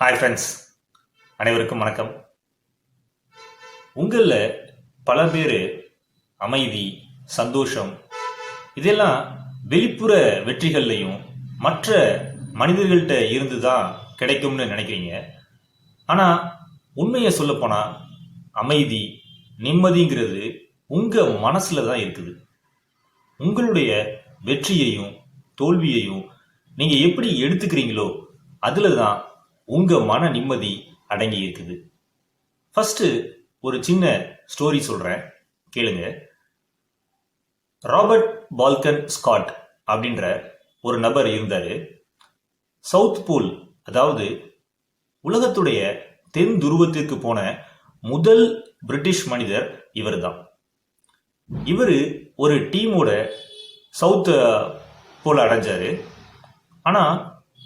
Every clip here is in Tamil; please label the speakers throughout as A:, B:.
A: ஹாய் ஃப்ரெண்ட்ஸ், அனைவருக்கும் வணக்கம். உங்களில் பல பேர் அமைதி, சந்தோஷம் இதெல்லாம் வெளிப்புற வெற்றிகள்லையும் மற்ற மனிதர்கள்ட்ட இருந்து தான் கிடைக்கும்னு நினைக்கிறீங்க. ஆனால் உண்மையை சொல்லப்போனால் அமைதி, நிம்மதிங்கிறது உங்கள் மனசில் தான் இருக்குது. உங்களுடைய வெற்றியையும் தோல்வியையும் நீங்கள் எப்படி எடுத்துக்கிறீங்களோ அதில் தான் உங்கள் மன நிம்மதி அடங்கி இருக்குது. ஃபஸ்ட்டு ஒரு சின்ன ஸ்டோரி சொல்கிறேன், கேளுங்க. ராபர்ட் பால்கன் ஸ்காட் அப்படின்ற ஒரு நபர் இருந்தார். சவுத் போல், அதாவது உலகத்துடைய தென் துருவத்திற்கு போன முதல் பிரிட்டிஷ் மனிதர் இவர் தான். இவர் ஒரு டீமோட சவுத் போல் அடைஞ்சாரு. ஆனால்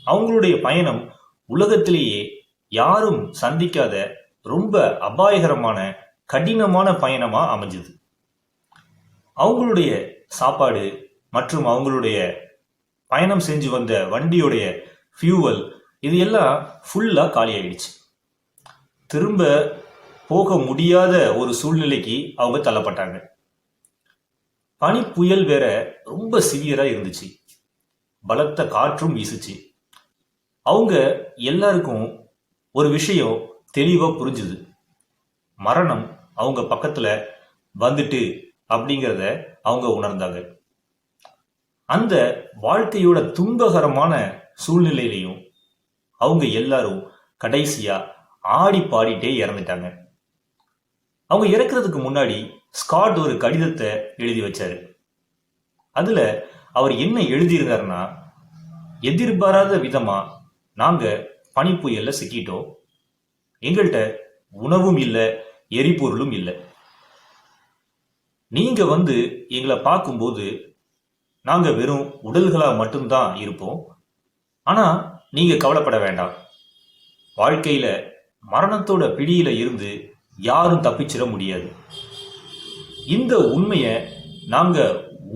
A: அவங்களுடைய பயணம் உலகத்திலேயே யாரும் சந்திக்காத ரொம்ப அபாயகரமான கடினமான பயணமா அமைஞ்சது. அவங்களுடைய சாப்பாடு மற்றும் அவங்களுடைய பயணம் செஞ்சு வந்த வண்டியோடைய ஃபியூவல் இது எல்லாம் ஃபுல்லா காலி ஆயிடுச்சு. திரும்ப போக முடியாத ஒரு சூழ்நிலைக்கு அவங்க தள்ளப்பட்டாங்க. பனி புயல் வேற ரொம்ப சிவியரா இருந்துச்சு. பலத்த காற்றும் வீசுச்சு. அவங்க எல்லாருக்கும் ஒரு விஷயம் தெளிவா புரிஞ்சுது. மரணம் அவங்க பக்கத்துல வந்துட்டு அப்படிங்கிறத அவங்க உணர்ந்தாங்க. அந்த வாழ்க்கையோட துன்பகரமான சூழ்நிலையிலையும் அவங்க எல்லாரும் கடைசியா ஆடி பாடிட்டே இறந்துட்டாங்க. அவங்க இறக்குறதுக்கு முன்னாடி ஸ்காட் ஒரு கடிதத்தை எழுதி வச்சாரு. அதுல அவர் என்ன எழுதியிருந்தாருன்னா, எதிர்பாராத விதமா நாங்க பனிப்புயல்ல சிக்கிட்டோம். எங்கள்கிட்ட உணவும் இல்லை, எரிபொருளும் இல்லை. நீங்க வந்து எங்களை பார்க்கும்போது நாங்க வெறும் உடல்களா மட்டும்தான் இருப்போம். ஆனா நீங்க கவலைப்பட வேண்டாம். வாழ்க்கையில மரணத்தோட பிடியில இருந்து யாரும் தப்பிச்சிட முடியாது. இந்த உண்மையை நாங்க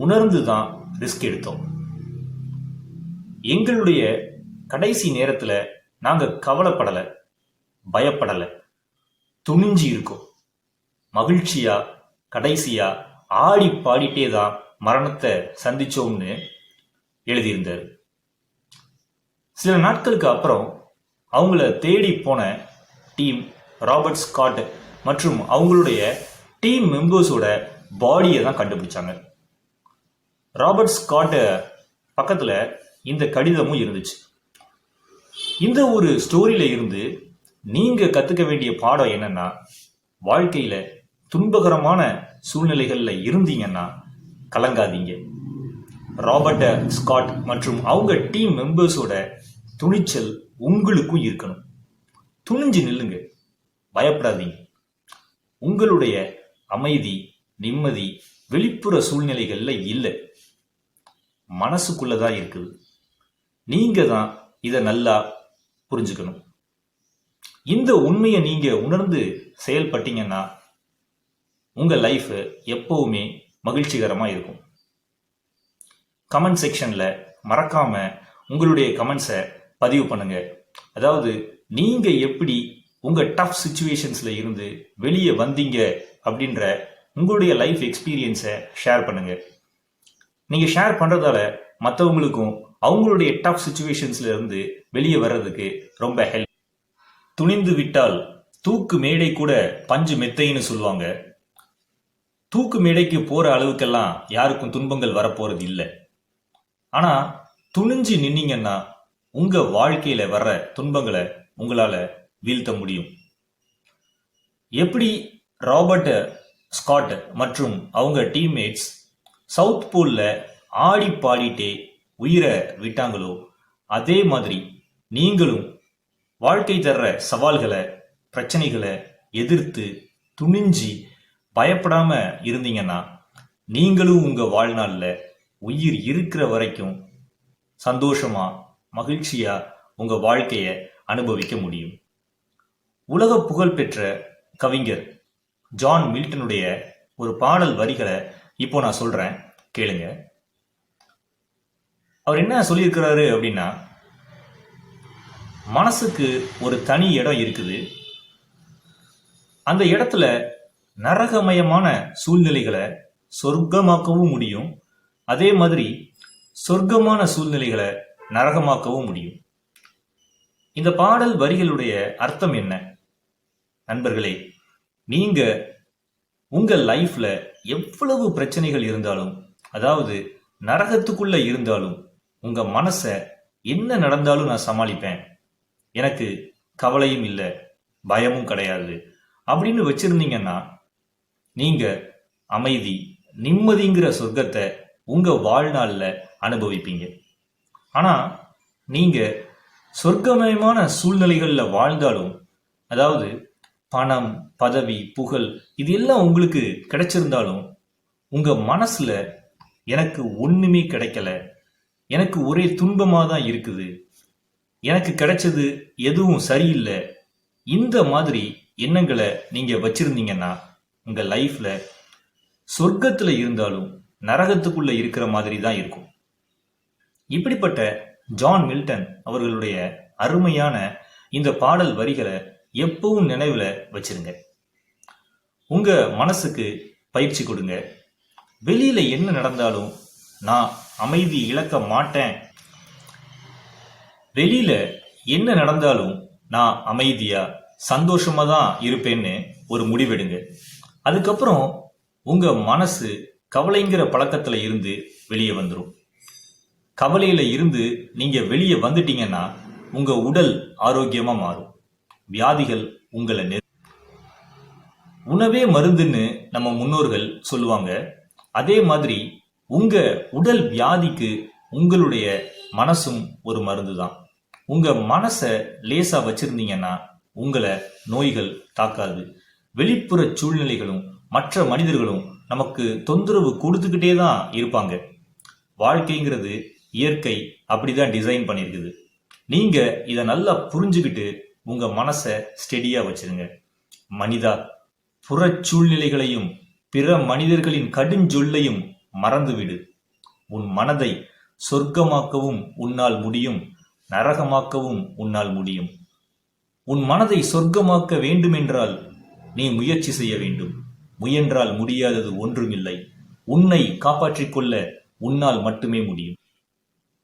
A: உணர்ந்து தான் ரிஸ்க் எடுத்தோம். எங்களுடைய கடைசி நேரத்துல நாங்க கவலைப்படலை, பயப்படலை, துணிஞ்சு இருக்கோம். மகிழ்ச்சியா கடைசியா ஆடி பாடிட்டே தான் மரணத்தை சந்திச்சோம்னு எழுதியிருந்தார். சில நாட்களுக்கு அப்புறம் அவங்கள தேடி போன டீம் ராபர்ட் ஸ்காட் மற்றும் அவங்களுடைய டீம் மெம்பர்ஸோட பாடியை தான் கண்டுபிடிச்சாங்க. ராபர்ட் ஸ்காட் பக்கத்துல இந்த கடிதமும் இருந்துச்சு. இந்த ஒரு ஸ்டோரியில இருந்து நீங்க கத்துக்க வேண்டிய பாடம் என்னன்னா, வாழ்க்கையில துன்பகரமான சூழ்நிலைகள்ல இருந்தீங்கன்னா கலங்காதீங்க. ராபர்ட் ஸ்காட் மற்றும் அவங்க டீம் மெம்பர்ஸோட துணிச்சல் உங்களுக்கும் இருக்கணும். துணிஞ்சு நில்லுங்க, பயப்படாதீங்க. உங்களுடைய அமைதி, நிம்மதி வெளிப்புற சூழ்நிலைகள்ல இல்லை, மனசுக்குள்ளதான் இருக்குது. நீங்க தான் இதை நல்லா புரிஞ்சுக்கணும். இந்த உண்மையை நீங்க உணர்ந்து செயல்பட்டீங்கன்னா உங்க லைஃப் எப்பவுமே மகிழ்ச்சிகரமா இருக்கும். கமெண்ட் செக்ஷன்ல மறக்காம உங்களுடைய கமெண்ட்ஸை பதிவு பண்ணுங்க. அதாவது நீங்க எப்படி உங்க டஃப் சிச்சுவேஷன்ஸ்ல இருந்து வெளியே வந்தீங்க அப்படின்ற உங்களுடைய லைஃப் எக்ஸ்பீரியன்ஸை ஷேர் பண்ணுங்க. நீங்க ஷேர் பண்றதால மற்றவங்களுக்கும் அவங்களுடைய டஃப் சிச்சுவேஷன்ஸ்ல இருந்து வெளியே வர்றதுக்கு ரொம்ப ஹெல்ப். துணிந்து விட்டால் தூக்கு மேடை கூட பஞ்சு மெத்தைன்னு சொல்லுவாங்க. தூக்கு மேடைக்கு போற அளவுக்கெல்லாம் யாருக்கும் துன்பங்கள் வரப்போறது இல்லை. ஆனா துணிஞ்சு நின்னீங்கன்னா உங்க வாழ்க்கையில வர்ற துன்பங்களை உங்களால வீழ்த்த முடியும். எப்படி ராபர்ட் ஸ்காட் மற்றும் அவங்க டீம்மேட்ஸ் சவுத் போல்ல ஆடி பாடிட்டே உயிரை விட்டாங்களோ அதே மாதிரி நீங்களும் வாழ்க்கை தர்ற சவால்களை, பிரச்சனைகளை எதிர்த்து துணிஞ்சு பயப்படாம இருந்தீங்கன்னா நீங்களும் உங்க வாழ்நாள்ல உயிர் இருக்கிற வரைக்கும் சந்தோஷமா மகிழ்ச்சியா உங்க வாழ்க்கைய அனுபவிக்க முடியும். உலக புகழ்பெற்ற கவிஞர் ஜான் மில்டனுடைய ஒரு பாடல் வரிகளை இப்போ நான் சொல்றேன், கேளுங்க. அவர் என்ன சொல்லியிருக்கிறாரு அப்படின்னா, மனசுக்கு ஒரு தனி இடம் இருக்குது. அந்த இடத்துல நரகமயமான சூழ்நிலைகளை சொர்க்கமாக்கவும் முடியும். அதே மாதிரி சொர்க்கமான சூழ்நிலைகளை நரகமாக்கவும் முடியும். இந்த பாடல் வரிகளுடைய அர்த்தம் என்ன? நண்பர்களே, நீங்க உங்க லைஃப்ல எவ்வளவு பிரச்சனைகள் இருந்தாலும், அதாவது நரகத்துக்குள்ள இருந்தாலும், உங்க மனச என்ன நடந்தாலும் நான் சமாளிப்பேன், எனக்கு கவலையும் இல்லை, பயமும் கிடையாது அப்படின்னு வச்சிருந்தீங்கன்னா நீங்க அமைதி, நிம்மதிங்கிற சொர்க்கத்தை உங்க வாழ்நாள்ல அனுபவிப்பீங்க. ஆனா நீங்க சொர்க்கமயமான சூழ்நிலைகள்ல வாழ்ந்தாலும், அதாவது பணம், பதவி, புகழ் இது எல்லாம் உங்களுக்கு கிடைச்சிருந்தாலும் உங்க மனசுல எனக்கு ஒண்ணுமே கிடைக்கல, எனக்கு ஒரே துன்பமா தான் இருக்குது, எனக்கு கிடைச்சது எதுவும் சரியில்லை, இந்த மாதிரி எண்ணங்களை நீங்க வச்சிருந்தீங்கன்னா உங்க லைஃப்ல சொர்க்கத்துல இருந்தாலும் நரகத்துக்குள்ள இருக்கிற மாதிரி தான் இருக்கும். இப்படிப்பட்ட ஜான் மில்டன் அவர்களுடைய அருமையான இந்த பாடல் வரிகளை எப்பவும் நினைவுல வச்சிருங்க. உங்க மனசுக்கு பயிற்சி கொடுங்க. வெளியில என்ன நடந்தாலும் நான் அமைதி இழக்க மாட்டேன், வெளியில என்ன நடந்தாலும் நான் அமைதியா சந்தோஷமா தான் இருப்பேன்னு ஒரு முடிவெடுங்க. அதுக்கப்புறம் உங்க மனசு கவலைங்கிற பழக்கத்துல இருந்து வெளியே வந்துடும். கவலையில இருந்து நீங்க வெளியே வந்துட்டீங்கன்னா உங்க உடல் ஆரோக்கியமா மாறும். வியாதிகள் உங்களை உணவே மருந்துன்னு நம்ம முன்னோர்கள் சொல்லுவாங்க. அதே மாதிரி உங்க உடல் வியாதிக்கு உங்களுடைய மனசும் ஒரு மருந்து தான். உங்க மனசை லேசா வச்சிருந்தீங்கன்னா உங்களை நோய்கள் தாக்காது. வெளிப்புற சூழ்நிலைகளும் மற்ற மனிதர்களும் நமக்கு தொந்தரவு கொடுத்துக்கிட்டே தான் இருப்பாங்க. வாழ்க்கைங்கிறது இயற்கை அப்படிதான் டிசைன் பண்ணியிருக்குது. நீங்க இதை நல்லா புரிஞ்சுக்கிட்டு உங்க மனசை ஸ்டெடியா வச்சிருங்க. மனிதா, புற சூழ்நிலைகளையும் பிற மனிதர்களின் கடுஞ்சொல்லையும் மறந்துவிடு. உன் மனதை சொர்க்கமாக்கவும் உன்னால் முடியும், நரகமாக்கவும் உன்னால் முடியும். உன் மனதை சொர்க்கமாக்க வேண்டுமென்றால் நீ முயற்சி செய்ய வேண்டும். முயன்றால் முடியாதது ஒன்றுமில்லை. உன்னை காப்பாற்றிக் கொள்ள உன்னால் மட்டுமே முடியும்.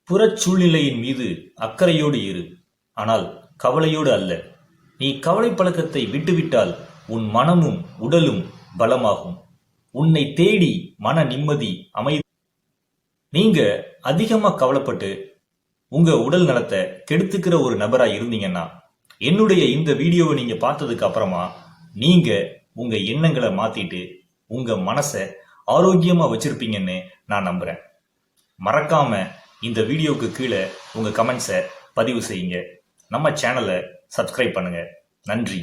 A: புறச் சூழ்நிலையின் மீது அக்கறையோடு இரு, ஆனால் கவலையோடு அல்ல. நீ கவலை பழக்கத்தை விட்டுவிட்டால் உன் மனமும் உடலும் பலமாகும். உன்னை தேடி மன நிம்மதி அமைதி. நீங்க அதிகமா கவலைப்பட்டு உங்க உடல் நலத்தை கெடுத்துக்கிற ஒரு நபரா இருந்தீங்கன்னா என்னுடைய இந்த வீடியோவை நீங்க பார்த்ததுக்கு அப்புறமா நீங்க உங்க எண்ணங்களை மாத்திட்டு உங்க மனசை ஆரோக்கியமா வச்சிருப்பீங்கன்னு நான் நம்புறேன். மறக்காம இந்த வீடியோவுக்கு கீழே உங்க கமெண்ட்ஸை பதிவு செய்யுங்க. நம்ம சேனலை சப்ஸ்கிரைப் பண்ணுங்க. நன்றி.